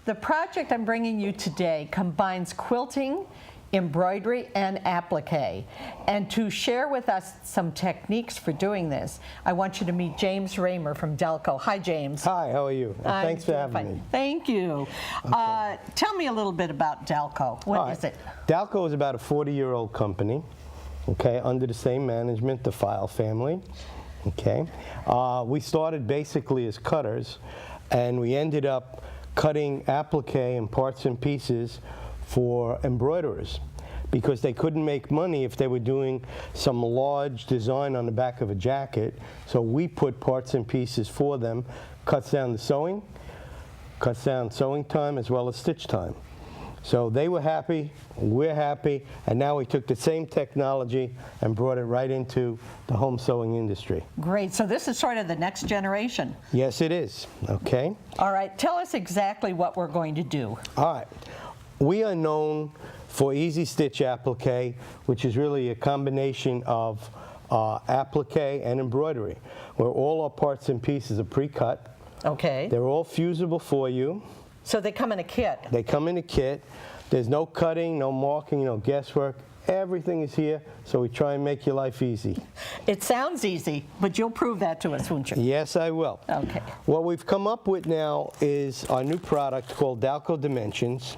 The project I'm bringing you today combines quilting, embroidery, and applique. And to share with us some techniques for doing this, I want you to meet James Raymer from Delco. Hi, James. Hi, how are you? Thanks for having me. Thank you. Okay. Tell me a little bit about Delco. What is it? Delco is about a 40-year-old company, okay, under the same management, the File family. Okay. We started basically as cutters, and we ended up cutting applique and parts and pieces for embroiderers because they couldn't make money if they were doing some large design on the back of a jacket. So we put parts and pieces for them, cuts down the sewing, cuts down sewing time as well as stitch time. So they were happy, we're happy, and now we took the same technology and brought it right into the home sewing industry. Great, so this is sort of the next generation. Yes, it is, okay. All right, tell us exactly what we're going to do. All right, we are known for easy stitch applique, which is really a combination of applique and embroidery, where all our parts and pieces are pre-cut. Okay. They're all fusible for you. So they come in a kit? They come in a kit. There's no cutting, no marking, no guesswork. Everything is here, so we try and make your life easy. It sounds easy, but you'll prove that to us, won't you? Yes, I will. Okay. What we've come up with now is our new product called Delco Dimensions,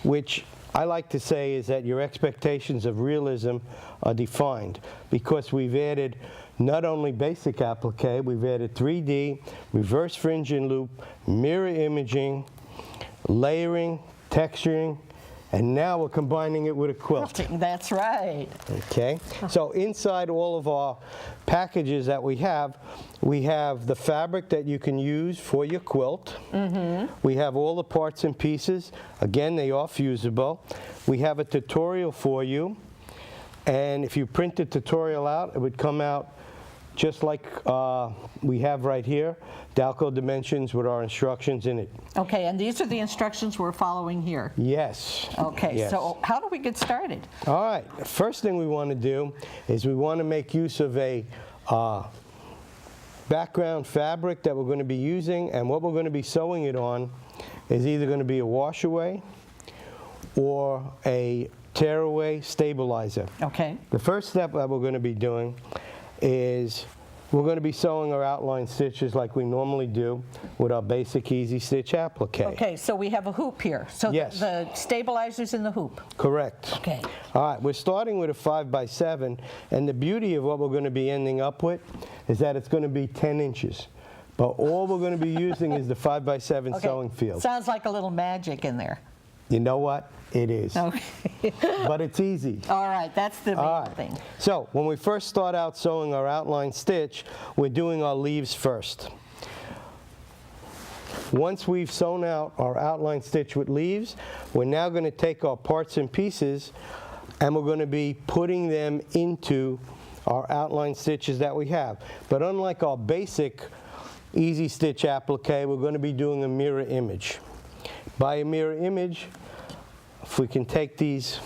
which I like to say is that your expectations of realism are defined because we've added not only basic applique, we've added 3D, reverse fringe and loop, mirror imaging, layering, texturing, and now we're combining it with a quilt. That's right. Okay, so inside all of our packages that we have the fabric that you can use for your quilt. We have all the parts and pieces. Again, they are fusible. We have a tutorial for you, and if you print the tutorial out, it would come out just like we have right here, Delco Dimensions with our instructions in it. Okay, and these are the instructions we're following here? Yes. Okay, yes. So how do we get started? All right, first thing we want to do is we want to make use of a background fabric that we're going to be using, and what we're going to be sewing it on is either going to be a washaway or a tearaway stabilizer. Okay. The first step that we're going to be doing is we're going to be sewing our outline stitches like we normally do with our basic easy stitch applique. Okay, so we have a hoop here. So yes. the stabilizer's in the hoop. Correct. Okay. All right, we're starting with a 5x7, and the beauty of what we're going to be ending up with is that it's going to be 10 inches. But all we're going to be using is the 5x7 sewing field. Sounds like a little magic in there. You know what? It is. Okay. But it's easy. All right, that's the main thing. So when we first start out sewing our outline stitch, we're doing our leaves first. Once we've sewn out our outline stitch with leaves, we're now going to take our parts and pieces and we're going to be putting them into our outline stitches that we have. But unlike our basic easy stitch applique, we're going to be doing a mirror image. By a mirror image, if we can take these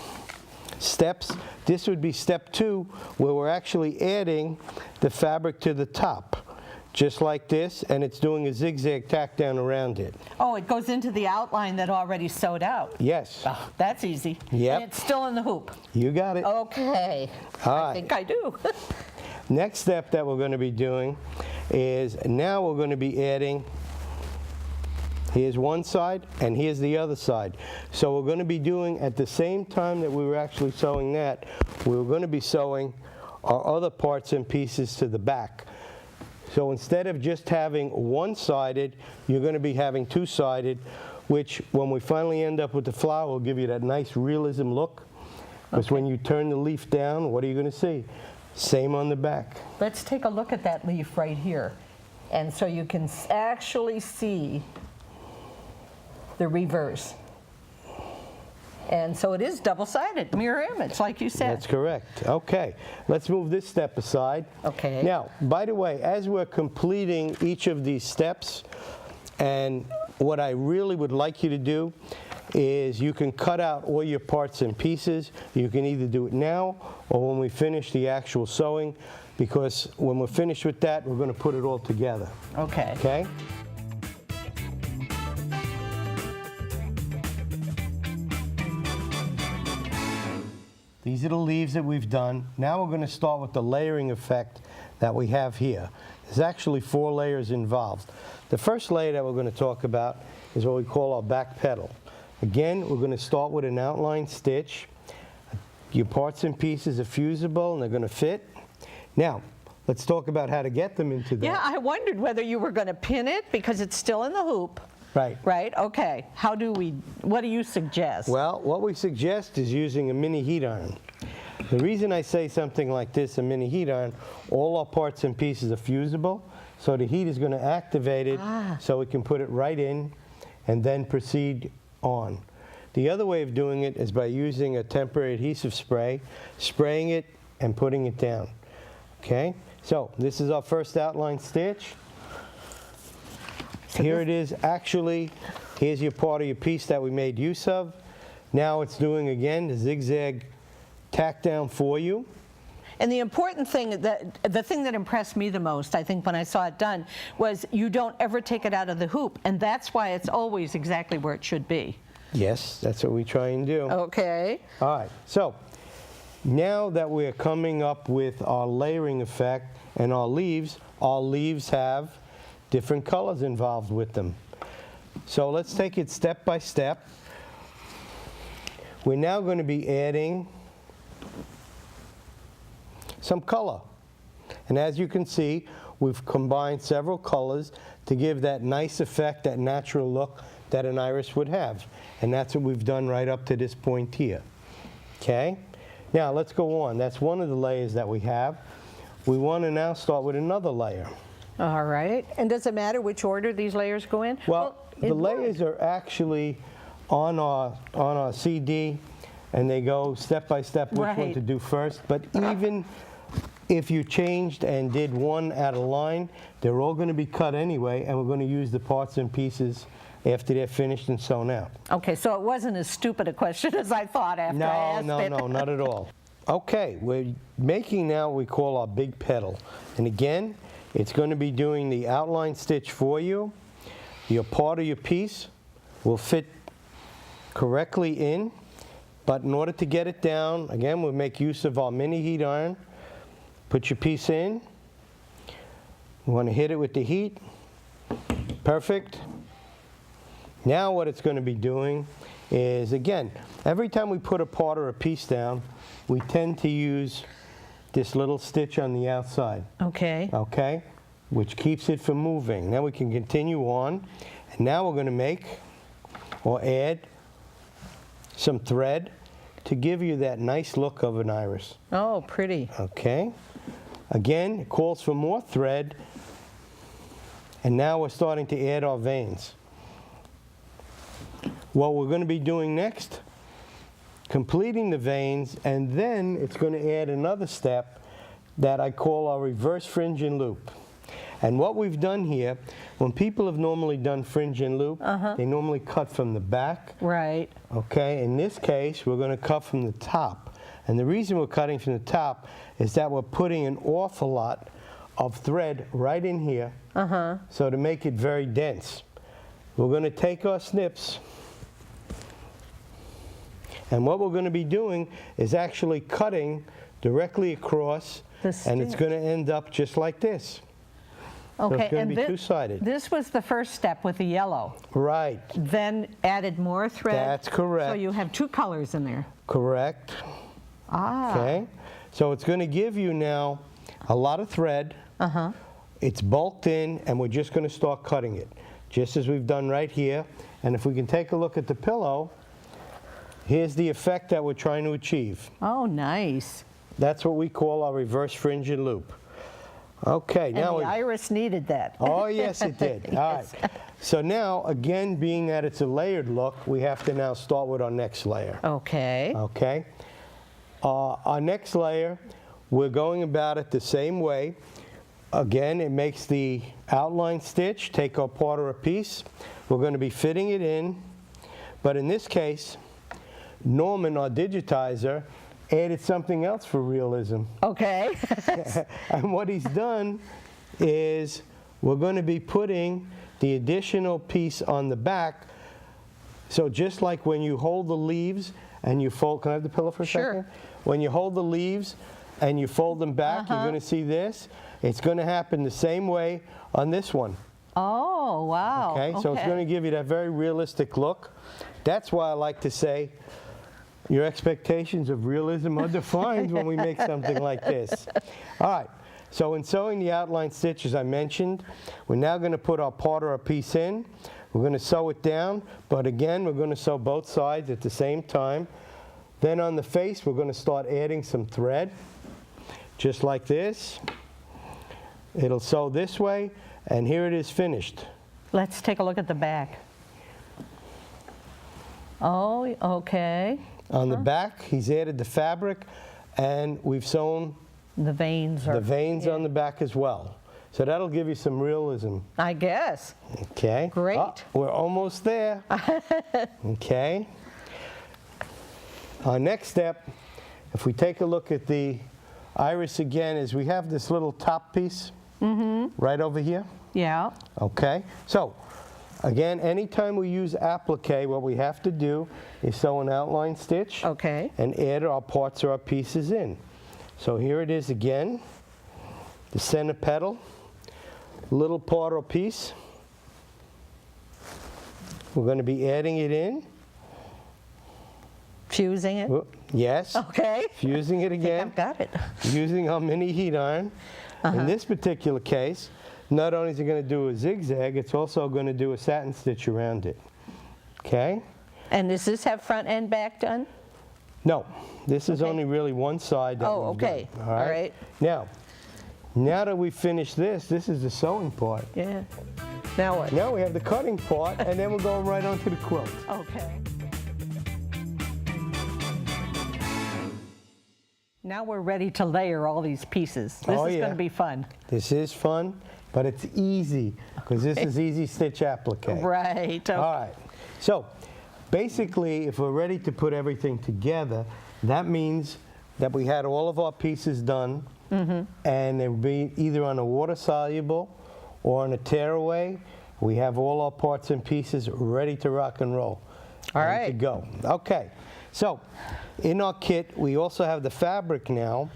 steps, this would be step 2, where we're actually adding the fabric to the top, just like this, and it's doing a zigzag tack down around it. Oh, it goes into the outline that already sewed out. Yes. Oh, that's easy. Yep. And it's still in the hoop. You got it. Okay. All right. I think I do. Next step that we're going to be doing is now we're going to be adding, here's one side and here's the other side. So we're going to be doing, at the same time that we were actually sewing that, we were going to be sewing our other parts and pieces to the back. So instead of just having one-sided, you're going to be having two-sided, which when we finally end up with the flower will give you that nice realism look. Because when you turn the leaf down, what are you going to see? Same on the back. Let's take a look at that leaf right here. And so you can actually see the reverse. And so it is double-sided, mirror image, like you said. That's correct. Okay, let's move this step aside. Okay. Now, by the way, as we're completing each of these steps, and what I really would like you to do is you can cut out all your parts and pieces. You can either do it now or when we finish the actual sewing, because when we're finished with that, we're going to put it all together. Okay. Okay? These are the leaves that we've done. Now we're going to start with the layering effect that we have here. There's actually 4 layers involved. The first layer that we're going to talk about is what we call our back pedal. Again, we're going to start with an outline stitch. Your parts and pieces are fusible and they're going to fit. Now, let's talk about how to get them into that. Yeah, I wondered whether you were going to pin it because it's still in the hoop. Right. Right, okay. What do you suggest? Well, what we suggest is using a mini heat iron. The reason I say something like this, a mini heat iron, all our parts and pieces are fusible, so the heat is going to activate it so we can put it right in and then proceed on. The other way of doing it is by using a temporary adhesive spray, spraying it and putting it down. Okay, so this is our first outline stitch. Here it is. Actually, here's your part of your piece that we made use of. Now it's doing again the zigzag tack down for you. And the important thing, the thing that impressed me the most, I think, when I saw it done, was you don't ever take it out of the hoop, and that's why it's always exactly where it should be. Yes, that's what we try and do. Okay. All right, so now that we're coming up with our layering effect and our leaves have different colors involved with them. So let's take it step by step. We're now going to be adding some color. And as you can see, we've combined several colors to give that nice effect, that natural look that an iris would have. And that's what we've done right up to this point here. Okay? Now let's go on. That's one of the layers that we have. We want to now start with another layer. All right. And does it matter which order these layers go in? Well, the layers are actually on our CD, and they go step by step which one to do first. But even if you changed and did one at a line, they're all going to be cut anyway, and we're going to use the parts and pieces after they're finished and sewn out. Okay, so it wasn't as stupid a question as I thought after I asked it. No, not at all. Okay, we're making now what we call our big pedal. And again, it's going to be doing the outline stitch for you. Your part of your piece will fit correctly in, but in order to get it down, again, we'll make use of our mini heat iron. Put your piece in. You want to hit it with the heat. Perfect. Now what it's going to be doing is, again, every time we put a part or a piece down, we tend to use this little stitch on the outside. Okay. Okay, which keeps it from moving. Now we can continue on, and now we're going to make or add some thread to give you that nice look of an iris. Oh, pretty. Okay, again, it calls for more thread, and now we're starting to add our veins. What we're going to be doing next, completing the veins, and then it's going to add another step that I call our reverse fringe and loop. And what we've done here, when people have normally done fringe and loop, they normally cut from the back. Right. Okay, in this case, we're going to cut from the top. And the reason we're cutting from the top is that we're putting an awful lot of thread right in here, so to make it very dense. We're going to take our snips, and what we're going to be doing is actually cutting directly across, and it's going to end up just like this. Okay, so it's going to be two-sided. This was the first step with the yellow. Right. Then added more thread. That's correct. So you have 2 colors in there. Correct. Ah. Okay. So it's going to give you now a lot of thread. It's bulked in, and we're just going to start cutting it, just as we've done right here. And if we can take a look at the pillow, here's the effect that we're trying to achieve. Oh, nice. That's what we call our reverse fringe and loop. Okay, And now the iris needed that. Oh, yes, it did. All right. So now, again, being that it's a layered look, we have to now start with our next layer. Okay. Okay. Our next layer, we're going about it the same way. Again, it makes the outline stitch, take our part or a piece. We're going to be fitting it in. But in this case, Norman, our digitizer, added something else for realism. Okay. And what he's done is we're going to be putting the additional piece on the back. So just like when you hold the leaves and you fold, can I have the pillow for a second? when you hold the leaves and you fold them back, you're going to see this. It's going to happen the same way on this one. Oh, wow. Okay, so it's going to give you that very realistic look. That's why I like to say your expectations of realism are defined when we make something like this. All right, so in sewing the outline stitch, as I mentioned, we're now going to put our part or our piece in. We're going to sew it down, but again, we're going to sew both sides at the same time. Then on the face, we're going to start adding some thread, just like this. It'll sew this way, and here it is finished. Let's take a look at the back. Oh, okay. On the back, he's added the fabric, and we've sewn The veins are... the veins on the back as well. So that'll give you some realism. I guess. Okay. Great. Oh, we're almost there. Okay. Our next step, if we take a look at the iris again, is we have this little top piece right over here. Yeah. Okay. So again, anytime we use applique, what we have to do is sew an outline stitch Okay. and add our parts or our pieces in. So here it is again, the center petal, little part or piece. We're going to be adding it in. Fusing it. Yes. Okay. Fusing it again. I've got it. Using our mini heat iron. In this particular case, not only is it going to do a zigzag, it's also going to do a satin stitch around it. Okay? And does this have front and back done? No, this is only really one side that Oh, we've okay. done. All right. Now that we've finished this is the sewing part. Yeah. Now what? Now we have the cutting part, and then we're going right onto the quilt. Okay. Now we're ready to layer all these pieces. This Oh, is yeah. going to be fun. This is fun, but it's easy, because this is easy stitch applique. Right. Okay. All right. So basically, if we're ready to put everything together, that means that we had all of our pieces done, and they will be either on a water-soluble or on a tearaway. We have all our parts and pieces ready to rock and roll. All ready right. to go. Okay. So in our kit, we also have the fabric now.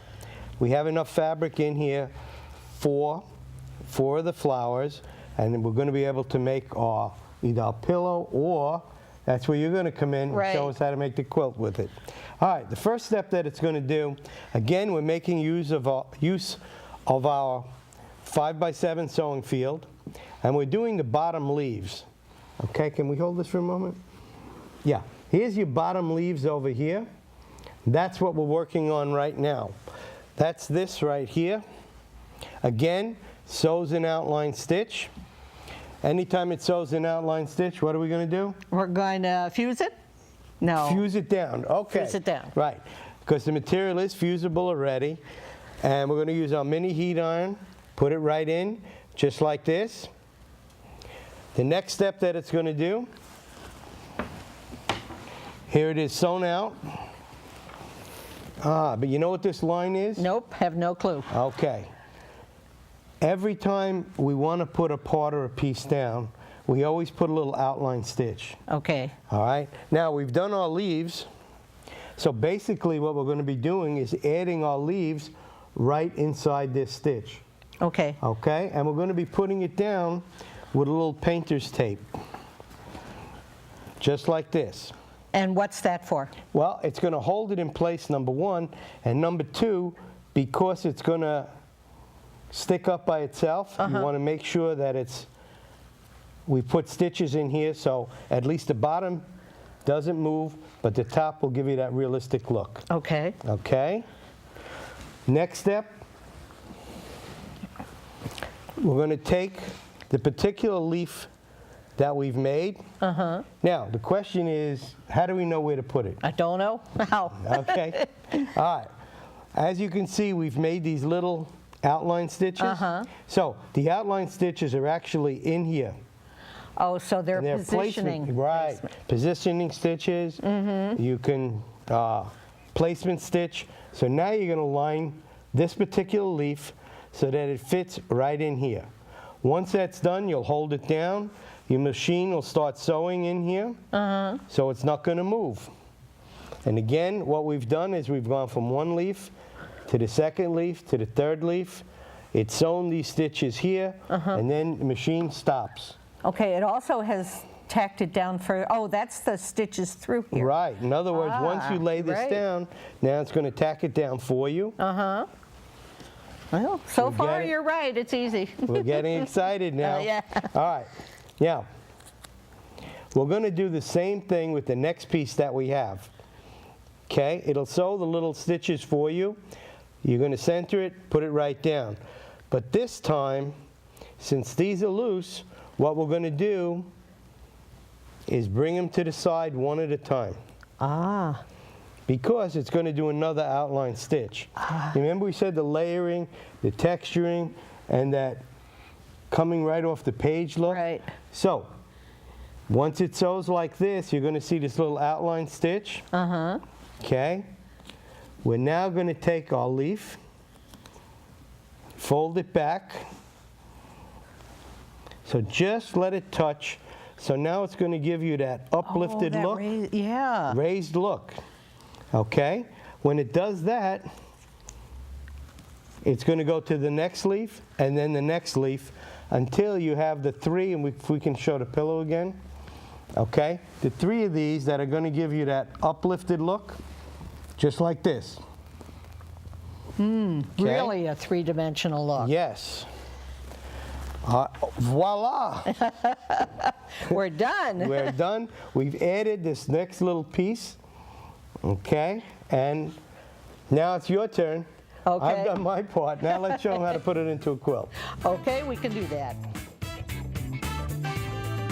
We have enough fabric in here for four of the flowers, and we're going to be able to make our either a pillow, or that's where you're going to come in and show Right. us how to make the quilt with it. All right, the first step that it's going to do, again, we're making use of our 5x7 sewing field, and we're doing the bottom leaves. Okay, can we hold this for a moment? Yeah, here's your bottom leaves over here. That's what we're working on right now. That's this right here. Again, sews an outline stitch. Anytime it sews an outline stitch, what are we going to do? We're going to fuse it? No. Fuse it down. Okay. Fuse it down. Right, because the material is fusible already. And we're going to use our mini heat iron, put it right in, just like this. The next step that it's going to do, here it is sewn out. But you know what this line is? Nope, have no clue. Okay. Every time we want to put a part or a piece down, we always put a little outline stitch. Okay. All right. Now we've done our leaves. So basically what we're going to be doing is adding our leaves right inside this stitch. Okay. Okay? And we're going to be putting it down with a little painter's tape. Just like this. And what's that for? Well, it's going to hold it in place, number one, and number two, because it's going to stick up by itself, you want to make sure that we put stitches in here so at least the bottom doesn't move, but the top will give you that realistic look. Okay. Okay? Next step, we're going to take the particular leaf that we've made. Now, the question is, how do we know where to put it? I don't know. How? Okay. All right. As you can see, we've made these little outline stitches. So the outline stitches are actually in here. Oh, so they're And they're positioning. placement, right. Positioning stitches. You can placement stitch. So now you're going to line this particular leaf so that it fits right in here. Once that's done, you'll hold it down. Your machine will start sewing in here, so it's not going to move. And again, what we've done is we've gone from one leaf to the second leaf to the third leaf. It's sewn these stitches here, and then the machine stops. Okay, it also has tacked it down for, oh, that's the stitches through here. Right. In other words, once you lay this right. down, now it's going to tack it down for you. Well, so We far get it. you're right, it's easy. We're getting excited now. Yeah. All right. Now, we're going to do the same thing with the next piece that we have. Okay? It'll sew the little stitches for you. You're going to center it, put it right down. But this time, since these are loose, what we're going to do is bring them to the side one at a time. Ah. Because it's going to do another outline stitch. Remember we said the layering, the texturing, and that coming right off the page look? Right. So, once it sews like this, you're going to see this little outline stitch. Okay? We're now going to take our leaf, fold it back. So just let it touch. So now it's going to give you that uplifted that look. yeah. Raised look. Okay? When it does that, it's going to go to the next leaf and then the next leaf until you have the three, and if we can show the pillow again. Okay? The three of these that are going to give you that uplifted look, just like this. Okay? Really a three-dimensional look. Yes. Voila! We're done. We're done. We've added this next little piece. Okay? And now it's your turn. Okay. I've done my part. Now let's show them how to put it into a quilt. Okay, we can do that.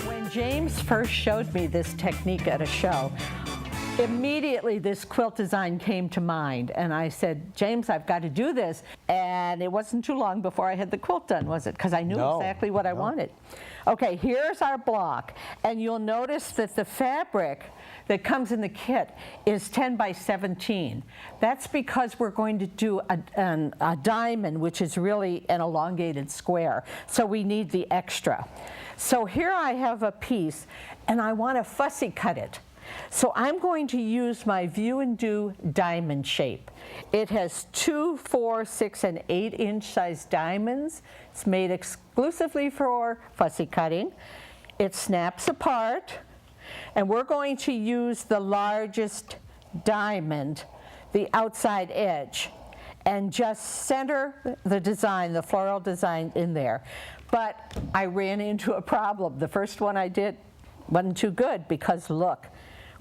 When James first showed me this technique at a show, immediately this quilt design came to mind, and I said, James, I've got to do this. And it wasn't too long before I had the quilt done, was it? Because I knew exactly what I wanted. Okay, here's our block, and you'll notice that the fabric that comes in the kit is 10 by 17. That's because we're going to do a diamond, which is really an elongated square, so we need the extra. So here I have a piece, and I want to fussy cut it. So I'm going to use my View and Do diamond shape. It has 2, 4, 6, and 8-inch size diamonds. It's made exclusively for fussy cutting. It snaps apart, and we're going to use the largest diamond, the outside edge, and just center the design, the floral design in there. But I ran into a problem. The first one I did wasn't too good because look,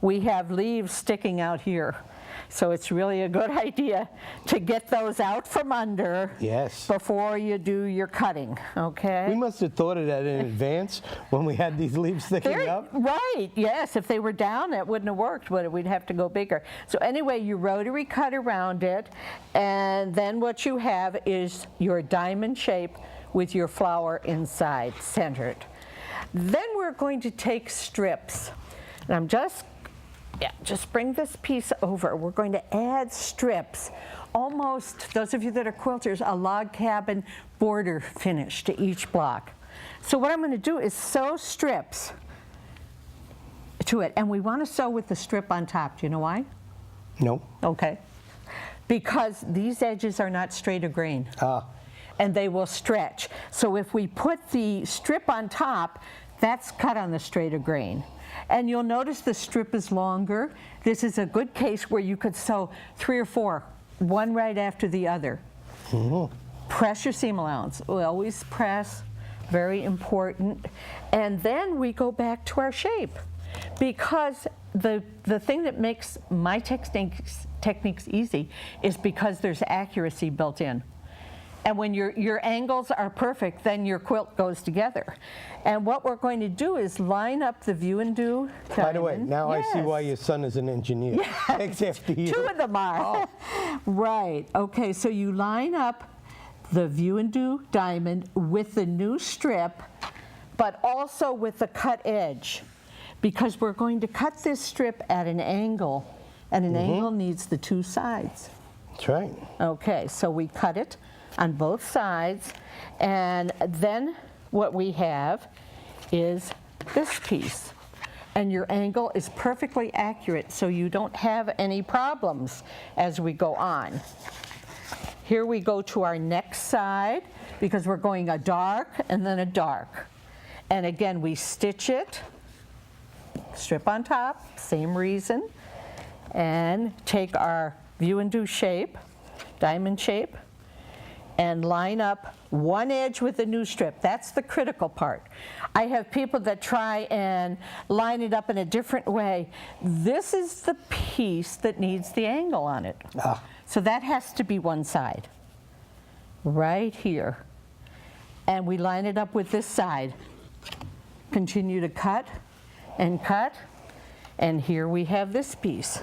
we have leaves sticking out here. So it's really a good idea to get those out from under before you do your cutting, okay? We must have thought of that in advance when we had these leaves sticking up. Right, yes. If they were down, that wouldn't have worked, but we'd have to go bigger. So anyway, you rotary cut around it, and then what you have is your diamond shape with your flower inside, centered. Then we're going to take strips, and I'm just bring this piece over. We're going to add strips, almost, those of you that are quilters, a log cabin border finish to each block. So what I'm going to do is sew strips to it, and we want to sew with the strip on top. Do you know why? No. Okay. Because these edges are not straight or grain. And they will stretch. So if we put the strip on top, that's cut on the straighter grain. And you'll notice the strip is longer. This is a good case where you could sew 3 or 4, one right after the other. Press your seam allowance. We always press, very important. And then we go back to our shape. Because the thing that makes my techniques easy is because there's accuracy built in. And when your angles are perfect, then your quilt goes together. And what we're going to do is line up the View and Do diamond. By the way, now I see why your son is an engineer. Thanks after you. 2 of them are. Right. Okay, so you line up the View and Do diamond with the new strip, but also with the cut edge, because we're going to cut this strip at an angle, and an angle needs the 2 sides. That's right. Okay, so we cut it on both sides, and then what we have is this piece. and your angle is perfectly accurate, so you don't have any problems as we go on. Here we go to our next side, because we're going a dark and then a dark. And again, we stitch it, strip on top, same reason, and take our view and do shape, diamond shape, and line up one edge with a new strip. That's the critical part. I have people that try and line it up in a different way. This is the piece that needs the angle on it. So that has to be one side, right here. And we line it up with this side. Continue to cut, and here we have this piece.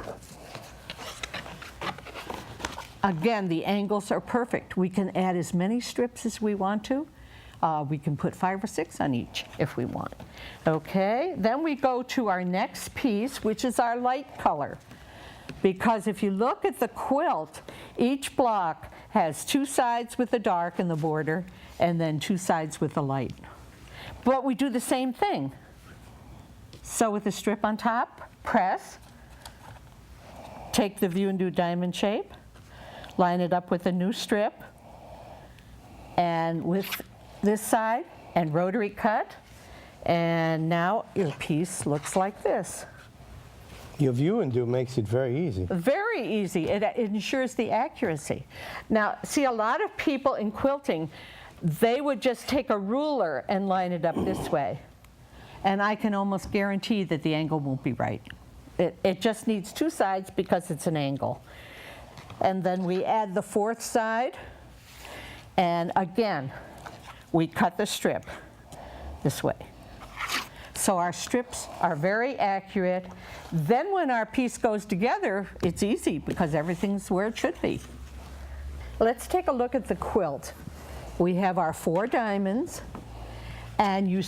Again, the angles are perfect. We can add as many strips as we want to. We can put 5 or 6 on each if we want. Okay, then we go to our next piece, which is our light color. Because if you look at the quilt, each block has 2 sides with the dark in the border and then 2 sides with the light. But we do the same thing. So with the strip on top, press, take the view and do diamond shape, line it up with a new strip, and with this side, and rotary cut, and now your piece looks like this. Your view and do makes it very easy. Very easy. It ensures the accuracy. Now, see, a lot of people in quilting, they would just take a ruler and line it up this way. And I can almost guarantee that the angle won't be right. It just needs 2 sides because it's an angle. And then we add the 4th side, and again, we cut the strip this way. So our strips are very accurate. Then when our piece goes together, it's easy because everything's where it should be. Let's take a look at the quilt. We have our 4 diamonds, and you